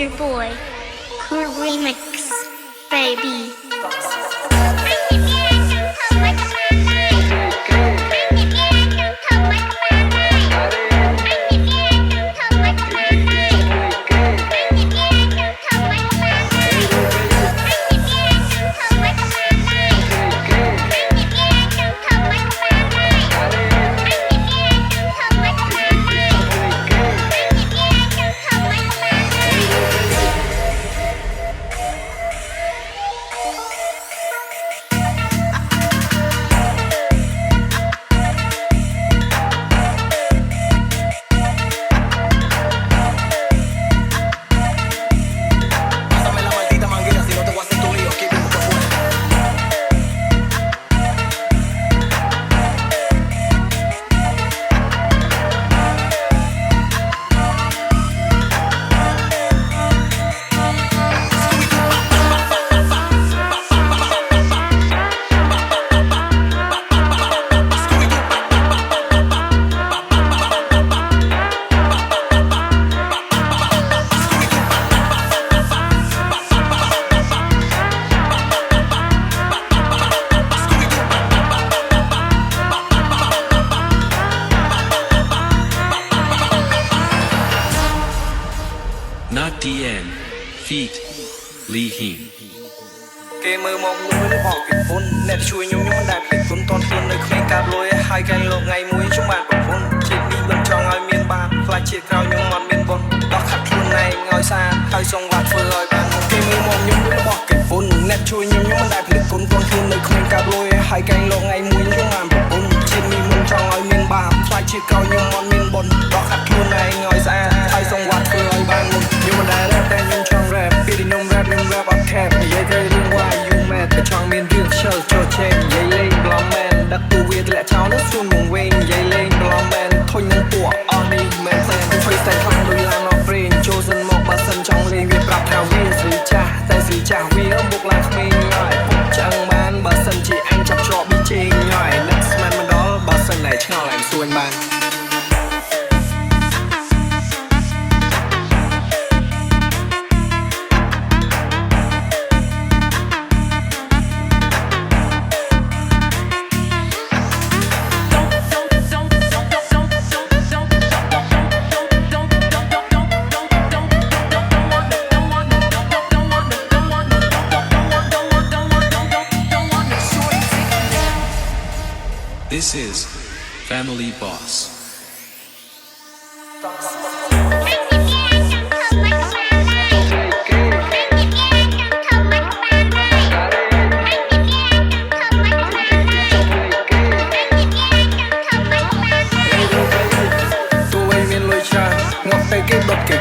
your boy, Cool Remix, baby. Not DN Feet Lee Heen គេមើលមកខ្ញុំវិញបោកពីពុនអ្នកជួយខ្ញុំមិនដែលភ្លេចគុណតនខ្លួននៅក្មេងកាប់លុយហើយកែងលោកថ្ងៃមួយខ្ញុំបានប្រពន្ធជាតិនេះមិនចង់ឲ្យមានបាបខ្លាចជាតិក្រោយខ្ញុំមិនមានបុណ្យដោះខាត់ខ្លួនឯងឲ្យស្អាតហើយសងវត្តធ្វើឲ្យបានគេមើលមកខ្ញុំវិញបោកពីពុនអ្នកជួយខ្ញុំមិនដែលភ្លេចគុណតនខ្លួននៅក្មេងកាប់លុយហើយកែងលោកថ្ងៃមួយខ្ញុំបានប្រពន្ធជាតិនេះមិនចង់ឲ្យមានបាបខ្លាចជាតិក្រោយខ្ញុំមិនមានបុណ្យដោះខាត់ខ្លួនឯងឲ្យស្អាតហើយសងវត្តធ្វើឲ្យបានខ្ញុំមិនដែលរ៉េបតែខ្ញុំចង់រ៉េបពីខ្ញុំរ៉េបអត់ខេបនិយាយទៅរឿងវាយយូមែនតែចង់មានរឿងខ្ជិលចូលចេញនិយាយលេងប្លំមែនដឹកទូវាធ្លាក់ចោលនោះស្រួលមកវិញនិយាយលេងប្លំមែនធុញនឹងពួកអស់នេះមែនតែធ្វើតែខ្លាំងដូចឡានអត់ប្រេងចូលសិនមកបើសិនចង់លេងវាប្រាប់ថាវាស្រីចាស់តែស្រីចាស់វាមុខឡើងក្មេងហើយពុកចឹងបានបើសិនជាអញចាប់ច្រកប៊ីជេងហើយនឹកស្មានមិនដល់បើសិនតែឆ្ងល់អញសួនបានThis is Family Bossគេដុតគេ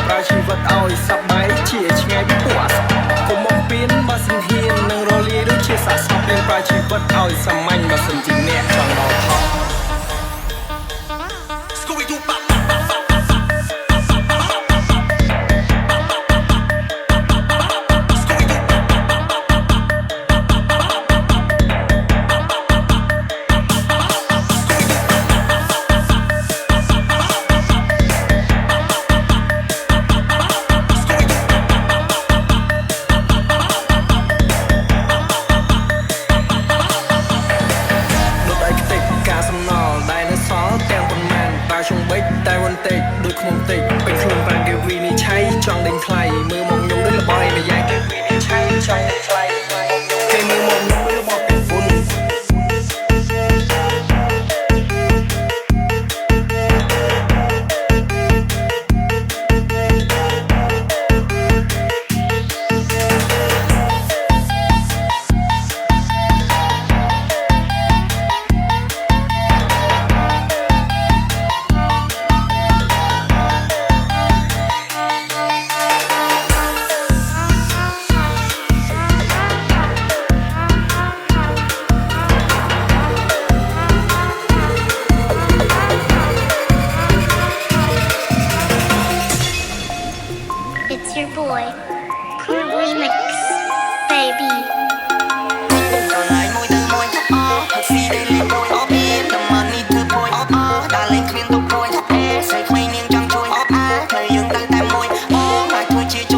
ប្រើជីវិតឲ្យសប្បាយជាឆ្ងាយពីពួកអសកុំមកពៀនបើសិនហ៊ាននឹងរលាយដូចជាសាសនាពេលប្រើជីវិតឲ្យសាមញ្ញបើសិនជាអ្នកចង់ដល់ថោកតែវន្តិចដូចខ្ញុំតិចពេញខ្លួនបានគេវិនិច្ឆ័យចង់ដេញថ្លៃមើលមកខ្ញុំដូចល្បាយម្យ៉ាងគេវិនិច្ឆ័យចង់ដេញថ្លៃគេមើលមកខ្ញុំដូចរបស់ពីពុនIt's your boy, Cool Remix, baby. ស្រីក្មេងនាងចង់ជួយអបអានៅយើងតាំងតែមួយអូមកធ្វើជា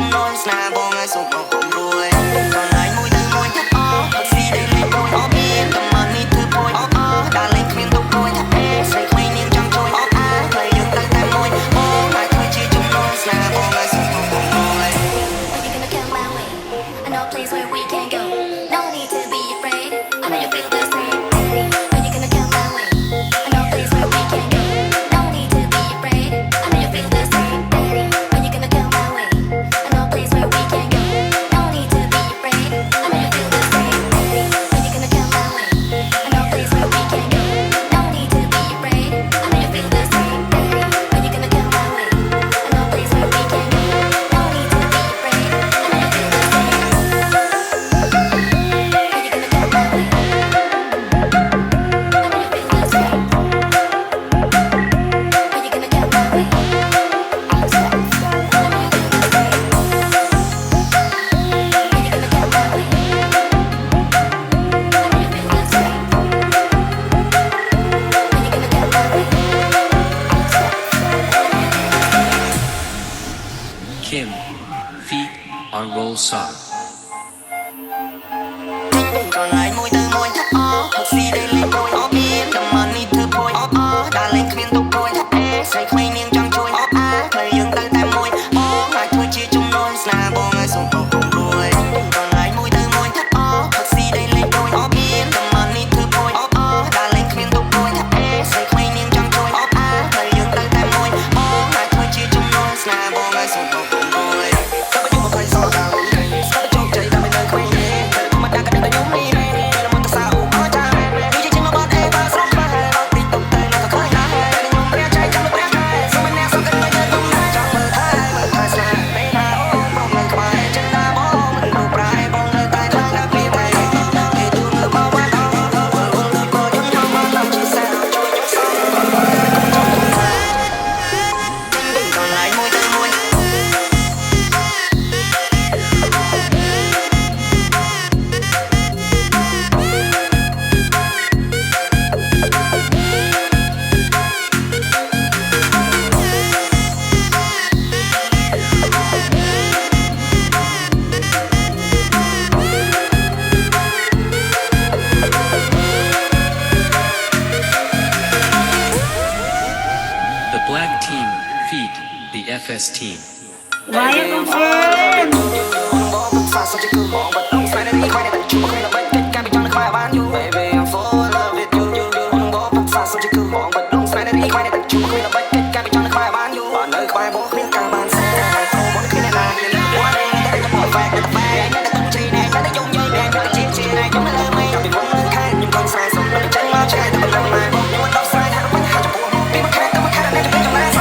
no place where we can go. No need to be afraid. I know you feel the same. Daddy, when you gonna come my way? No place where we can go. No need to be afraid. I know you feel the same. Daddy, when you gonna come my way? No place where we can go. No need to be afraid. I know you feel the same. Daddy, when you gonna come my way? No place where we can go. No need to be afraid. I know you feel the same. Daddy, when you gonna come my way? No place where we can go. No need to be afraid. I know you feel the same. When you gonna come my way? I know you feel the same. When you gonna come my way? When you gonna come my way? Kim, feet on roll sock. ក៏ឡាយមួយទៅមួយថាអហុកស៊ីដែលលេងព្រួយអមានតែមិននេះធ្វើព្រួយដើរលេងគ្មានទុកព្រួយថាអេស្រីក្មេងនាងចង់ជួយផ្លូវយើងទៅតែមួយអាចធ្វើជាជំនួយស្នាបងឲ្យសុំអរគុណរួយក៏ឡាយមួយទៅមួយថាអហុកស៊ីដែលលេងព្រួយអមានតែមិននេះធ្វើព្រួយដើរលេងគ្មានទុកព្រួយថាអេស្រីក្មេងនាងចង់ជួយផ្លូវយើងទៅតែមួយអាចធ្វើជាជំនួយស្នាបងឲ្យសុំអរគុណរួយក៏បើយើងមកផ្លូវសោះដើរស្គាល់ជោគជ័យតាមនៅក្មេងតែធម្មតាក៏ដឹងតែខ្ញុំនេះThe black team feat the FS team. Ryan Baby, I'm full of it. You pha sao chỉ cứ mong bật lông sai đến đi khoai này tận chung khi nó bật kết ca bị cho nó khoai bán you ở nơi khoai bố khuyên càng bàn xe bố khi này là quá đen để tập một vài để tập bài để tập chi này để tập giống như đen để chiến chi này giống như lời mây bị muốn nơi khai nhưng con sai sống nó bị cháy mau cháy tập làm lại nhưng mà đâu sai hay nó vẫn hai chục buồn biết mất khai là nên chụp trong này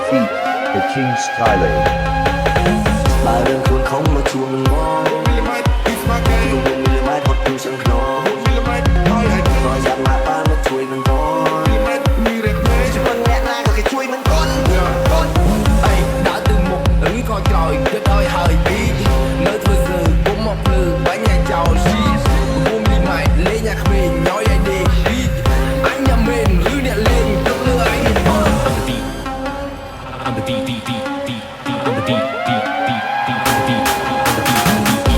Feet the King's Thailand. បើរឿងខ្លួនខំមកជួងងងមានម៉ែហត់ពីសឹងខ្នងក៏យ៉ាងណាបានមកជួយនឹងផងជួយអ្នកណាក៏គេជួយមិនកូនអីដើរទៅមុខឬក៏ក្រោយគិតឲ្យហើយពីនៅធ្វើស្រូវពុំមកភ្លឺបាញ់ញ៉ាចោលស៊ីពុំលីម៉ៃលេងញ៉ាក្មេងញ៉យឲ្យដេកពីអញញ៉ាមែនឬអ្នកលេងទឹកលើអញ On the beat, beat, beat, beat, beat, on the beat, beat, beat, beat, on the beat, beat, on the beat, on the beat.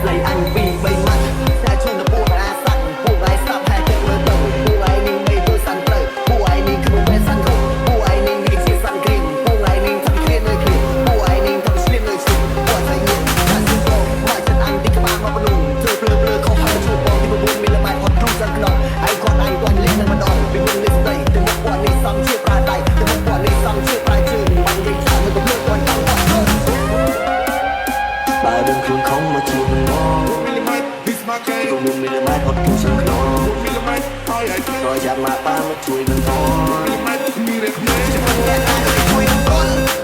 ស្រីអញពី3ម៉ាត់តែជុំទៅពួកអាសាក់ពួកឯងស្ដាប់តែចិត្តមើលទៅពួកឯងនេះមិនទៅសាន់ត្រូវពួកឯងនេះគ្មានសាន់ទៅពួកឯងនេះមានជាសាន់គ្រីមពួកឯងនេះធ្វើគ្រៀននៅគ្រីមពួកឯងនេះធ្វើស្លៀកនៅស្លៀកពួកឯងនេះថាជុំទៅមកចិត្តអញទីក្បាលមកមនុស្សធ្វើភ្លើខុសហើយជួយបងទី9មីលីម៉ែត្រហត់ទូសាន់ក្នុងឯងគាត់ឯងទាន់លេងនឹងម្ដងពីមុននេះស្ដីទៅមកគាត់នេះសំជាប្រាដៃទៅមកគាត់នេះសំជាប្រាជើងបាននិយាយថានៅទៅភ្លើគាត់ចង់គាត់បើដឹងខ្លួនខំមកជួបមិនមកទៅមុំមីលីម៉ែត្រហត់ទូសាន់ក្នុងរយចាំមកបានមកជួយនឹងផងជួយនឹងផង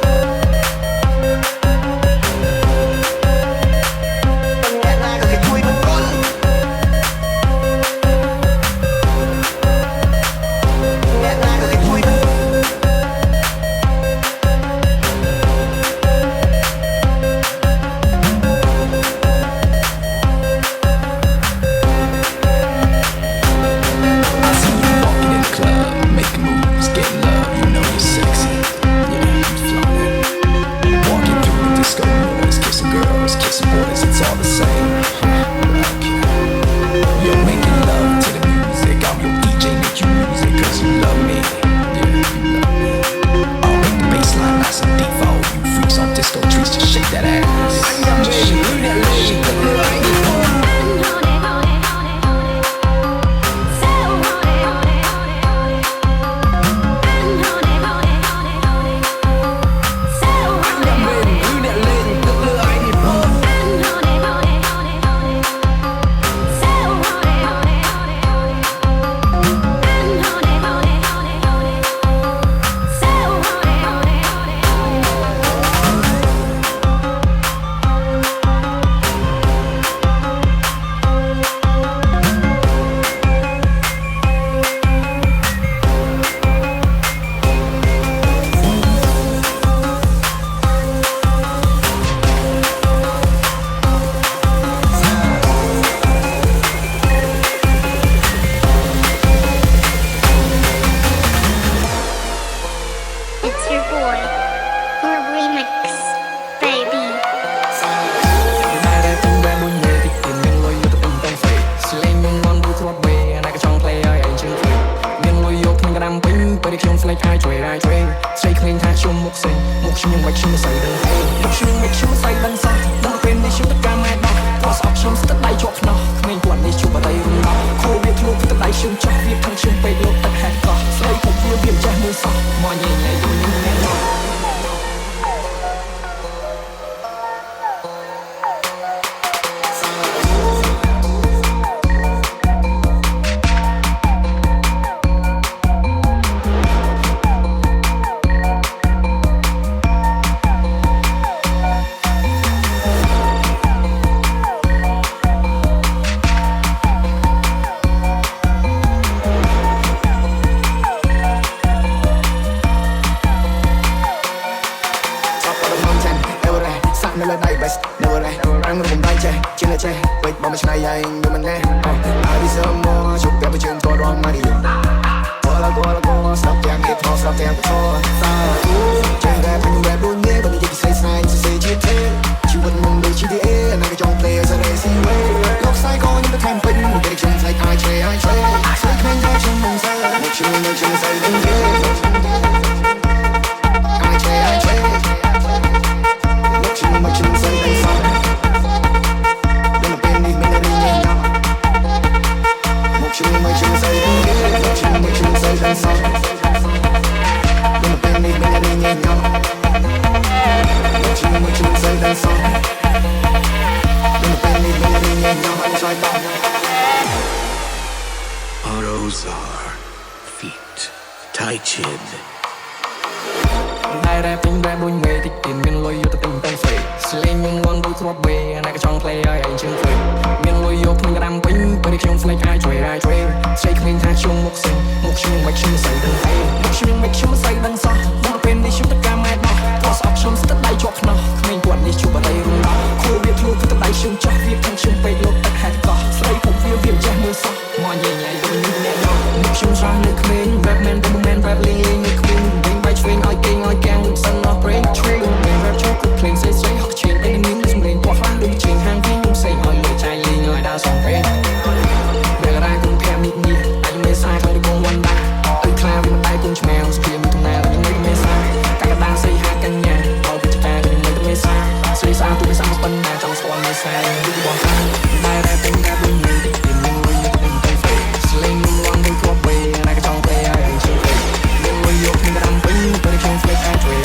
មេសាយគឺបងតាដែលរ៉ែពេញការបុញមួយទីមួយខ្ញុំទៅស្រីស្លេងមុំលងមួយគ្រាប់បីណាក៏ចង់ទៅឲ្យអញជួយទៅមានមួយយកខ្ញុំរំពេញទៅខ្ញុំស្លេកអាចជួយ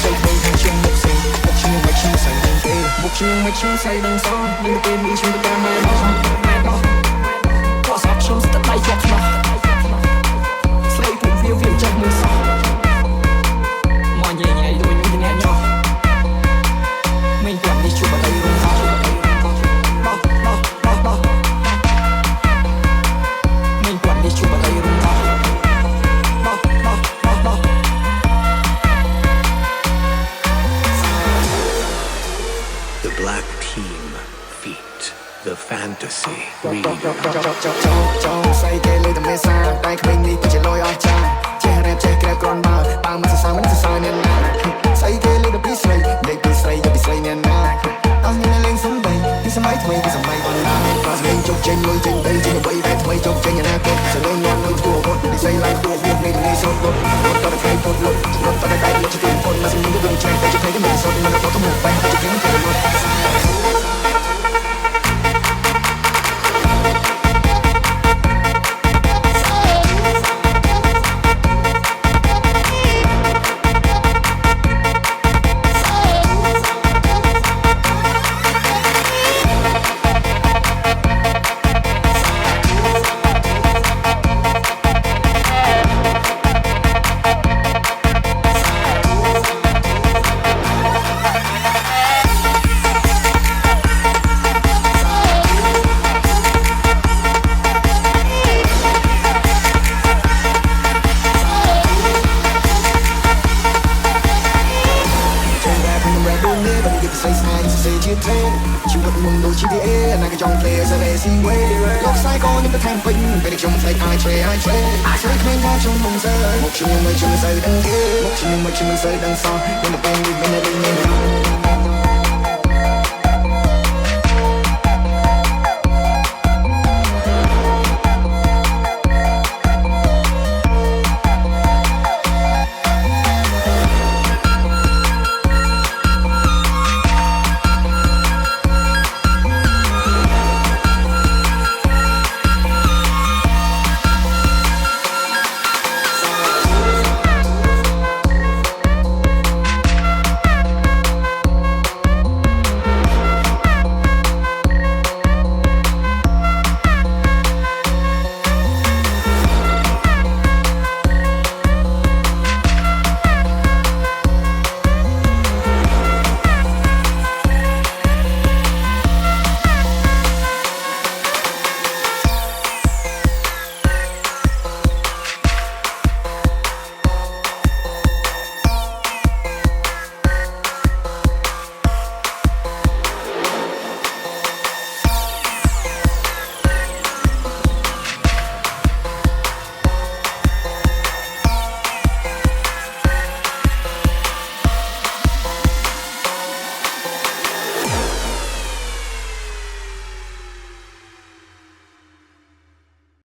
សូវទៅខាងខ្ញុំមុខសិងមុខខ្ញុំមិនខ្ញុំស្អីទេមុខខ្ញុំមិនខ្ញុំស្អីដឹងសោះមានពេលមានខ្ញុំទៅតាមមកក៏សាប់ខ្ញុំស្ទើរដៃជាប់ស្មាស់ស្លេកពួកវាចាស់មួយសោះមកញ៉ៃញ៉ៃដូចខ្ញុំញ៉ៃញ៉ោមិនចាំនេះជួបតែរឿងសោះមិនចាំនេះជួបតែរឿងសោះThe Black Team feat. The Fantasy Remix. ចង់ស្អីគេលើតែមេសាតែក្មេងនេះទៅជាលយអស់ចាចេះរ៉េបចេះក្រែបក្រនបើមិនសរសើរមិនសរសើរអ្នកណាស្អីគេលើតែពីស្រីលេខពីស្រីយកពីស្រីអ្នកណាអស់ញ៉ាំលេងសំដីពីសម័យថ្មីពីសម័យបានណាបើស្លេងជោគចេញលុយចេញទៅជាអ្វីដែលថ្មីជោគចេញអនាគតសលេងញ៉ាំលុយគួរអត់និស័យឡើងគួរវានេះនេះសូត្រអត់តតែពុតលុតរត់តតែដៃលុតជាពុតមកសម្លឹងទៅចេញទៅជាពេលមិនសូត្រមិនទៅមកបែរជាពេលទៅលុតชีวิตมึงดู GTA นั่นก็จองเพลย์สเรซิเวย์ลอกไซโก้นี่ก็แทงปิ้งเป็นชมไฟไอเทรไอเทรสวยเพลงว่าชมมึงเซอร์มุกชิมยังไม่ชิมใส่ดังเกมุกชิมยังไม่ชิมใส่ดังซอยังไม่เป็นดิบไม่ได้เป็นเงิน